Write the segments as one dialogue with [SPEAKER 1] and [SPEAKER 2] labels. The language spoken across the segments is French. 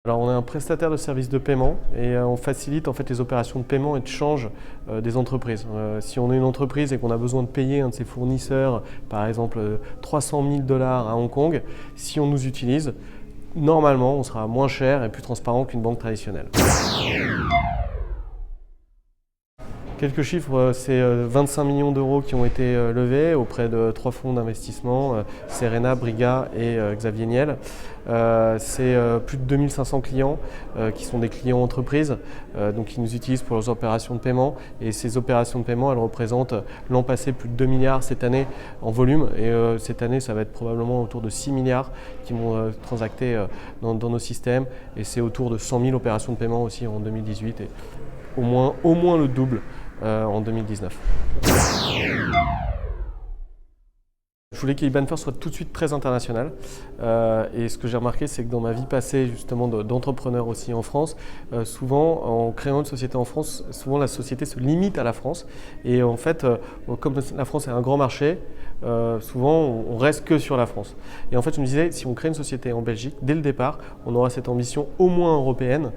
[SPEAKER 1] Alors on est un prestataire de services de paiement et on facilite en fait les opérations de paiement et de change des entreprises. Si on est une entreprise et qu'on a besoin de payer un de ses fournisseurs, par exemple 300 000 $ à Hong Kong, si on nous utilise, normalement on sera moins cher et plus transparent qu'une banque traditionnelle. Quelques chiffres, c'est 25 millions d'euros qui ont été levés auprès de 3 fonds d'investissement, Serena, Briga et Xavier Niel. C'est plus de 2500 clients qui sont des clients entreprises, donc qui nous utilisent pour leurs opérations de paiement. Et ces opérations de paiement, elles représentent l'an passé plus de 2 milliards cette année en volume. Et cette année, ça va être probablement autour de 6 milliards qui vont transacter dans nos systèmes. Et c'est autour de 100 000 opérations de paiement aussi en 2018 et au moins le double en 2019. Je voulais qu'IBAN First soit tout de suite très international et ce que j'ai remarqué, c'est que dans ma vie passée justement d'entrepreneur aussi en France, souvent en créant une société en France, souvent la société se limite à la France et en fait comme la France est un grand marché, souvent on reste que sur la France. Et en fait je me disais, si on crée une société en Belgique, dès le départ, on aura cette ambition au moins européenne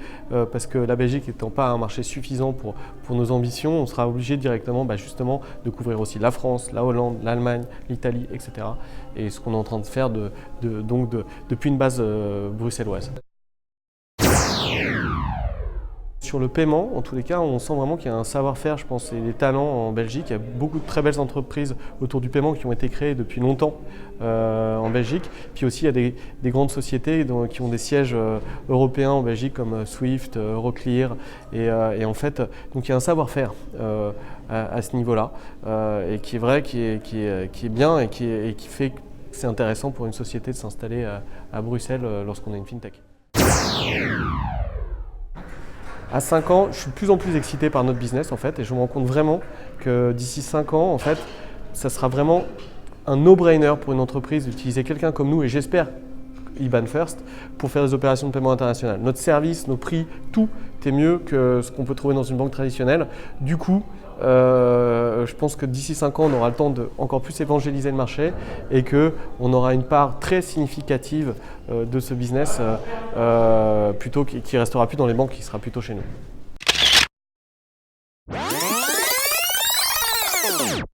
[SPEAKER 1] parce que la Belgique n'étant pas un marché suffisant pour nos ambitions, on sera obligé directement justement de couvrir aussi la France, la Hollande, l'Allemagne, l'Italie, etc. Et ce qu'on est en train de faire depuis une base bruxelloise. Sur le paiement, en tous les cas, on sent vraiment qu'il y a un savoir-faire, je pense, et des talents en Belgique. Il y a beaucoup de très belles entreprises autour du paiement qui ont été créées depuis longtemps en Belgique. Puis aussi, il y a des grandes sociétés qui ont des sièges européens en Belgique comme Swift, Euroclear. Et en fait, donc il y a un savoir-faire à ce niveau-là et qui est vrai, qui est bien et qui fait que c'est intéressant pour une société de s'installer à Bruxelles lorsqu'on a une fintech. À 5 ans, je suis de plus en plus excité par notre business en fait et je me rends compte vraiment que d'ici 5 ans, en fait, ça sera vraiment un no-brainer pour une entreprise d'utiliser quelqu'un comme nous et j'espère IBAN First pour faire des opérations de paiement international. Notre service, nos prix, tout est mieux que ce qu'on peut trouver dans une banque traditionnelle. Du coup, je pense que d'ici 5 ans, on aura le temps de encore plus évangéliser le marché et qu'on aura une part très significative de ce business plutôt qui ne restera plus dans les banques, qui sera plutôt chez nous.